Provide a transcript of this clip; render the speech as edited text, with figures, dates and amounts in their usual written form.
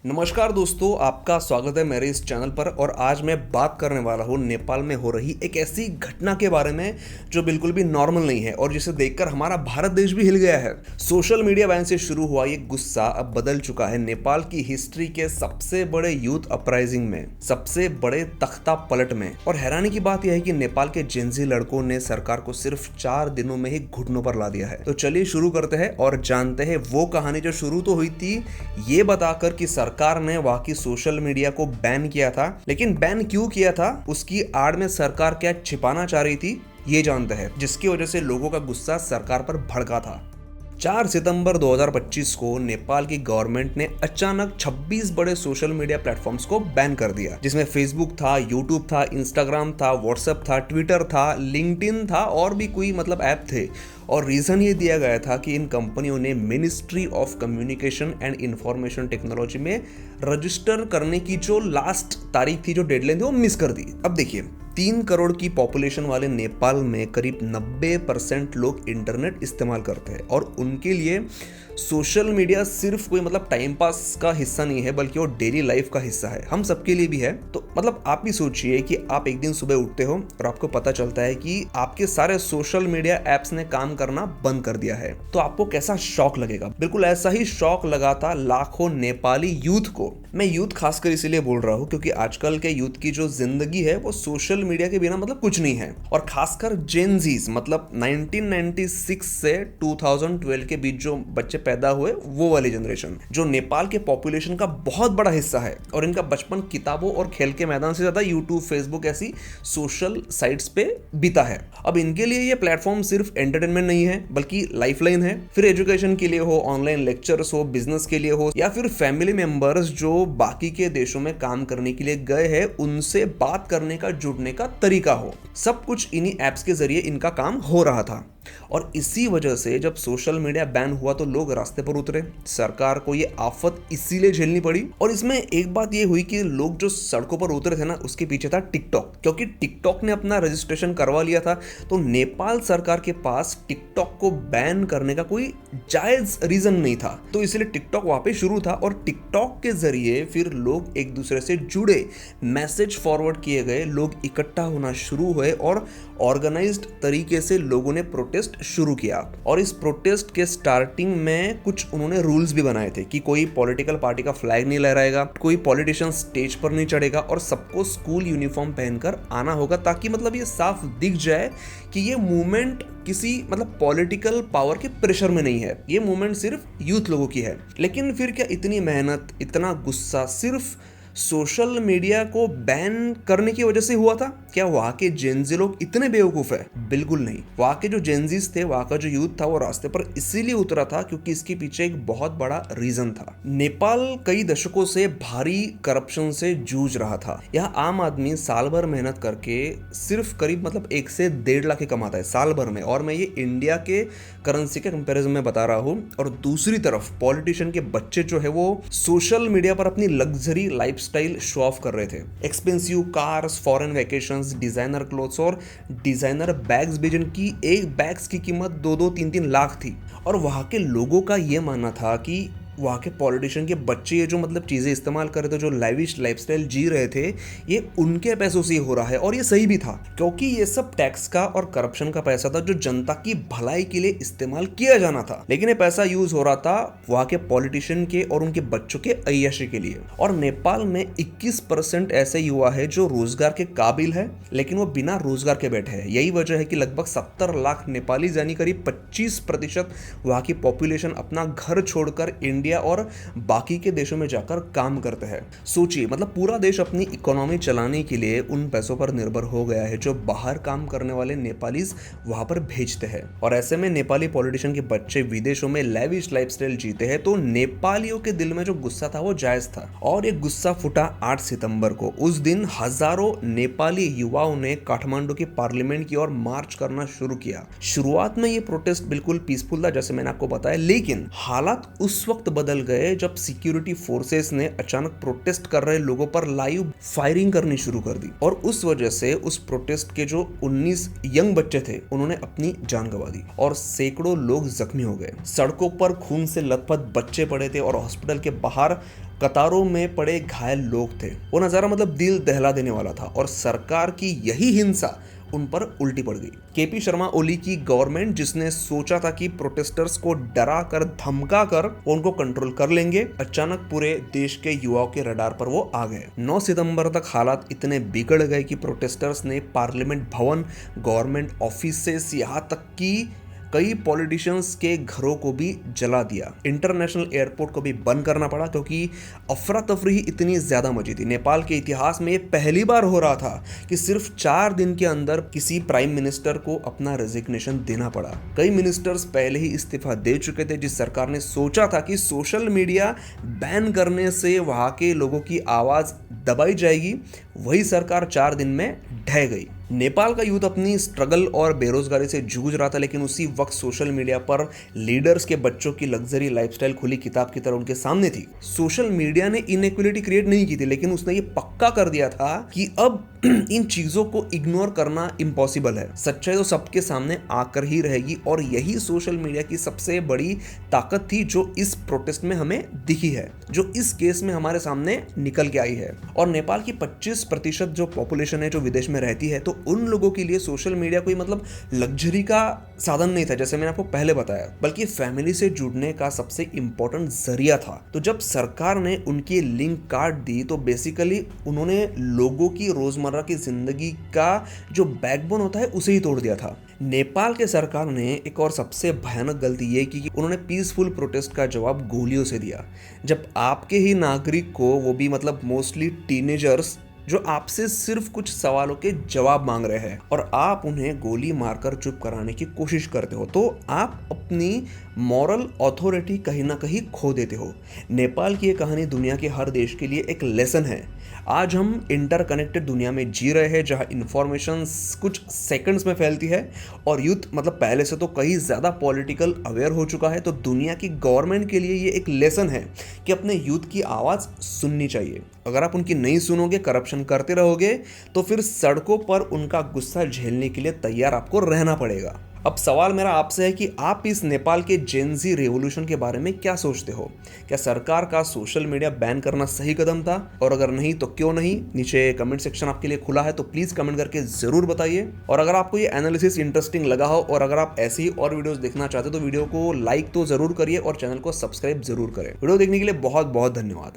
नमस्कार दोस्तों, आपका स्वागत है मेरे इस चैनल पर। और आज मैं बात करने वाला हूँ नेपाल में हो रही एक ऐसी घटना के बारे में जो बिल्कुल भी नॉर्मल नहीं है और जिसे देखकर हमारा भारत देश भी हिल गया है। सोशल मीडिया बैन से शुरू हुआ ये गुस्सा अब बदल चुका है नेपाल की हिस्ट्री के सबसे बड़े यूथ अपराइजिंग में, सबसे बड़े तख्ता पलट में। और हैरानी की बात यह है कि नेपाल के जेनजी लड़कों ने सरकार को सिर्फ 4 दिनों में ही घुटनों पर ला दिया है। तो चलिए शुरू करते हैं और जानते हैं वो कहानी जो शुरू तो हुई थी ये बताकर कि सरकार ने वहां की सोशल मीडिया को बैन किया था, लेकिन बैन क्यों किया था, उसकी आड़ में सरकार क्या छिपाना चाह रही थी ये जानते हैं, जिसकी वजह से लोगों का गुस्सा सरकार पर भड़का था। 4 सितंबर 2025 को नेपाल की गवर्नमेंट ने अचानक 26 बड़े सोशल मीडिया प्लेटफॉर्म्स को बैन कर दिया, जिसमें फेसबुक था, यूट्यूब था, इंस्टाग्राम था, व्हाट्सएप था, ट्विटर था, लिंक्डइन था और भी कोई ऐप थे। और रीजन ये दिया गया था कि इन कंपनियों ने ministry of communication and information technology में रजिस्टर करने की जो लास्ट तारीख थी, जो डेडलाइन थी, वो मिस कर दी। अब देखिए, 3 करोड़ की पॉपुलेशन वाले नेपाल में करीब 90% लोग इंटरनेट इस्तेमाल करते हैं और उनके लिए सोशल मीडिया सिर्फ कोई टाइम पास का हिस्सा नहीं है, बल्कि वो डेली लाइफ का हिस्सा है। हम सबके लिए भी है। तो आप भी सोचिए कि आप एक दिन सुबह उठते हो और आपको पता चलता है कि आपके सारे सोशल मीडिया एप्स ने काम करना बंद कर दिया है, तो आपको कैसा शॉक लगेगा। बिल्कुल ऐसा ही शॉक लगा था लाखों नेपाली यूथ को। मैं यूथ खासकर इसीलिए बोल रहा हूँ क्योंकि आजकल के यूथ की जो जिंदगी है वो सोशल मीडिया के बिना कुछ नहीं है। और खासकर जेनजीज 1996 से 2012 के बीच जो बच्चे पैदा हुए, वो वाली जनरेशन जो नेपाल के पॉपुलेशन का बहुत बड़ा हिस्सा है और इनका बचपन किताबों और खेल के मैदान से ज्यादा यूट्यूब, फेसबुक ऐसी सोशल साइट्स पे बीता है। अब इनके लिए ये प्लेटफॉर्म सिर्फ एंटरटेनमेंट नहीं है बल्कि लाइफलाइन है। फिर एजुकेशन के लिए हो, ऑनलाइन लेक्चर्स हो, बिजनेस के लिए हो, या फिर फैमिली मेंबर्स जो बाकी के देशों में काम करने के लिए गए हैं उनसे बात करने का, जुड़ने का तरीका हो, सब कुछ इन्हीं एप्स के जरिए इनका काम हो रहा था। और इसी वजह से जब सोशल मीडिया बैन हुआ तो लोग रास्ते पर उतरे। सरकार को ये आफत इसीलिए झेलनी पड़ी। और इसमें एक बात ये हुई कि लोग जो सड़कों पर उतरे थे ना, उसके पीछे था टिकटॉक, क्योंकि टिकटॉक ने अपना रजिस्ट्रेशन करवा लिया था। तो नेपाल सरकार के पास टिकटॉक को बैन करने का कोई जायज रीजन नहीं था, तो इसलिए टिकटॉक वहां पे शुरू था। और टिकटॉक के जरिए फिर लोग एक दूसरे से जुड़े, मैसेज फॉरवर्ड किए गए, लोग इकट्ठा होना शुरू हुए और ऑर्गेनाइज्ड तरीके से लोगों ने प्रोटेस्ट शुरू किया। और इस प्रोटेस्ट के स्टार्टिंग में कुछ उन्होंने रूल्स भी बनाए थे कि कोई पॉलिटिकल पार्टी का फ्लैग नहीं लहराएगा, कोई पॉलिटिशियन स्टेज पर नहीं चढ़ेगा और सबको स्कूल यूनिफॉर्म पहनकर आना होगा, ताकि ये साफ दिख जाए कि ये मूवमेंट किसी पॉलिटिकल पावर के प्रेशर में नहीं है, ये मूवमेंट सिर्फ यूथ लोगों की है। लेकिन फिर क्या इतनी मेहनत, इतना गुस्सा सिर्फ सोशल मीडिया को बैन करने की वजह से हुआ था? क्या वहां के जेनजी लोग इतने बेवकूफ है? बिल्कुल नहीं। वहां के जो जेनजीज थे, वहां का जो यूथ था, वो रास्ते पर इसीलिए उतरा था क्योंकि इसके पीछे एक बहुत बड़ा रीजन था। नेपाल कई दशकों से भारी करप्शन से जूझ रहा था। यहाँ आम आदमी साल भर मेहनत करके सिर्फ करीब 1 से 1.5 लाख कमाता है साल भर में, और मैं ये इंडिया के करेंसी के कंपैरिजन में बता रहा हूँ। और दूसरी तरफ पॉलिटिशियन के बच्चे जो है वो सोशल मीडिया पर अपनी लग्जरी लाइफस्टाइल शो ऑफ कर रहे थे। Expensive cars, foreign vacations, designer clothes और डिजाइनर बैग्स भी, जिनकी एक बैग्स की कीमत 2-2, 3-3 लाख थी। और वहां के लोगों का ये मानना था कि वहाँ के पॉलिटिशियन के बच्चे ये जो चीज़ें इस्तेमाल कर रहे थे, जो लाइविश लाइफस्टाइल जी रहे थे, ये उनके पैसों से ही हो रहा है। और ये सही भी था क्योंकि ये सब टैक्स का और करप्शन का पैसा था जो जनता की भलाई के लिए इस्तेमाल किया जाना था। लेकिन ये पैसा यूज हो रहा था वहाँ के पॉलिटिशियन के और उनके बच्चों के अय्याशी के लिए। और नेपाल में 21% ऐसे युवा है जो रोजगार के काबिल है, लेकिन वो बिना रोजगार के बैठे हैं। यही वजह है कि लगभग 70 लाख नेपाली, यानी करीब 25% वहाँ की पॉपुलेशन अपना घर छोड़कर इंडिया और बाकी के देशों में जाकर काम करते हैं। सोचिए, पूरा देश अपनी इकोनॉमी चलाने के लिए उन पैसों पर निर्भर हो गया है जो बाहर काम करने वाले नेपालीज वहां पर भेजते हैं। और ऐसे में नेपाली पॉलिटिशियन के बच्चे विदेशों में लैविश लाइफस्टाइल जीते हैं, तो नेपालियों के दिल में जो गुस्सा था वो जायज था। और ये गुस्सा फूटा 8 सितंबर को। उस दिन हजारों नेपाली युवाओं ने काठमांडू की पार्लियामेंट की ओर मार्च करना शुरू किया। शुरुआत में ये प्रोटेस्ट बिल्कुल पीसफुल था, जैसे मैंने आपको बताया, लेकिन हालात उस वक्त बदल गए जब सिक्योरिटी फोर्सेस ने अचानक प्रोटेस्ट कर रहे लोगों पर लाइव फायरिंग करनी शुरू कर दी और उस वजह से उस प्रोटेस्ट के जो 19 यंग बच्चे थे उन्होंने अपनी जान गंवा दी और सैकड़ों लोग जख्मी हो गए। सड़कों पर खून से लथपथ बच्चे पड़े थे और हॉस्पिटल के बाहर कतारों में पड़े घायल लोग थे। वो नजारा मतलब दिल दहला देने वाला था और सरकार की यही हिंसा उन पर उल्टी पड़ गई। केपी शर्मा ओली की गवर्नमेंट, जिसने सोचा था कि प्रोटेस्टर्स को डरा कर धमका कर उनको कंट्रोल कर लेंगे, अचानक पूरे देश के युवाओं के रडार पर वो आ गए। 9 सितंबर तक हालात इतने बिगड़ गए कि प्रोटेस्टर्स ने पार्लियामेंट भवन, गवर्नमेंट ऑफिसेस, यहाँ तक कि कई पॉलिटिशियंस के घरों को भी जला दिया। इंटरनेशनल एयरपोर्ट को भी बंद करना पड़ा क्योंकि अफरा तफरी इतनी ज्यादा मची थी। नेपाल के इतिहास में ये पहली बार हो रहा था कि सिर्फ 4 दिन के अंदर किसी प्राइम मिनिस्टर को अपना रेजिग्नेशन देना पड़ा। कई मिनिस्टर्स पहले ही इस्तीफा दे चुके थे। जिस सरकार ने सोचा था कि सोशल मीडिया बैन करने से वहां के लोगों की आवाज दबाई जाएगी, वही सरकार 4 दिन में ढह गई। नेपाल का यूथ अपनी स्ट्रगल और बेरोजगारी से जूझ रहा था, लेकिन उसी वक्त सोशल मीडिया पर लीडर्स के बच्चों की लग्जरी लाइफस्टाइल खुली किताब की तरह उनके सामने थी। सोशल मीडिया ने इनइक्वालिटी क्रिएट नहीं की थी, लेकिन उसने ये पक्का कर दिया था कि अब इन चीजों को इग्नोर करना इम्पॉसिबल है। सच्चाई तो सबके सामने आकर ही रहेगी और यही सोशल मीडिया की सबसे बड़ी ताकत थी जो इस प्रोटेस्ट में हमें दिखी है, जो इस केस में हमारे सामने निकल के आई है। और नेपाल की 25% जो पॉपुलेशन है जो विदेश में रहती है, तो उन लोगों के लिए सोशल मीडिया कोई मतलब लग्जरी का साधन नहीं था, जैसे मैंने आपको पहले बताया, बल्कि फैमिली से जुड़ने का सबसे इंपॉर्टेंट जरिया था। तो जब सरकार ने उनकी लिंक काट दी तो बेसिकली उन्होंने लोगों की रोजमर्रा की जिंदगी का जो बैकबोन होता है उसे ही तोड़ दिया था। नेपाल के सरकार ने एक और सबसे भयानक गलती ये की कि उन्होंने पीसफुल प्रोटेस्ट का जवाब गोलियों से दिया। जब आपके ही नागरिक को, वो भी मतलब मोस्टली टीनेजर्स, जो आपसे सिर्फ कुछ सवालों के जवाब मांग रहे हैं और आप उन्हें गोली मारकर चुप कराने की कोशिश करते हो, तो आप अपनी मॉरल अथॉरिटी कहीं ना कहीं खो देते हो। नेपाल की ये कहानी दुनिया के हर देश के लिए एक लेसन है। आज हम इंटरकनेक्टेड दुनिया में जी रहे हैं जहां इंफॉर्मेशन कुछ सेकंड्स में फैलती है और यूथ मतलब पहले से तो कहीं ज़्यादा पॉलिटिकल अवेयर हो चुका है। तो दुनिया की गवर्नमेंट के लिए ये एक लेसन है कि अपने यूथ की आवाज़ सुननी चाहिए। अगर आप उनकी नहीं सुनोगे, करप्शन करते रहोगे, तो फिर सड़कों पर उनका गुस्सा झेलने के लिए तैयार आपको रहना पड़ेगा। अब सवाल मेरा आपसे है कि आप इस नेपाल के जेनजी रेवोल्यूशन के बारे में क्या सोचते हो? क्या सरकार का सोशल मीडिया बैन करना सही कदम था? और अगर नहीं तो क्यों नहीं? नीचे कमेंट सेक्शन आपके लिए खुला है, तो प्लीज कमेंट करके जरूर बताइए। और अगर आपको ये एनालिसिस इंटरेस्टिंग लगा हो और अगर आप ऐसी ही और वीडियोस देखना चाहते हो तो वीडियो को लाइक तो जरूर करिए और चैनल को सब्सक्राइब जरूर करें। वीडियो देखने के लिए बहुत बहुत धन्यवाद।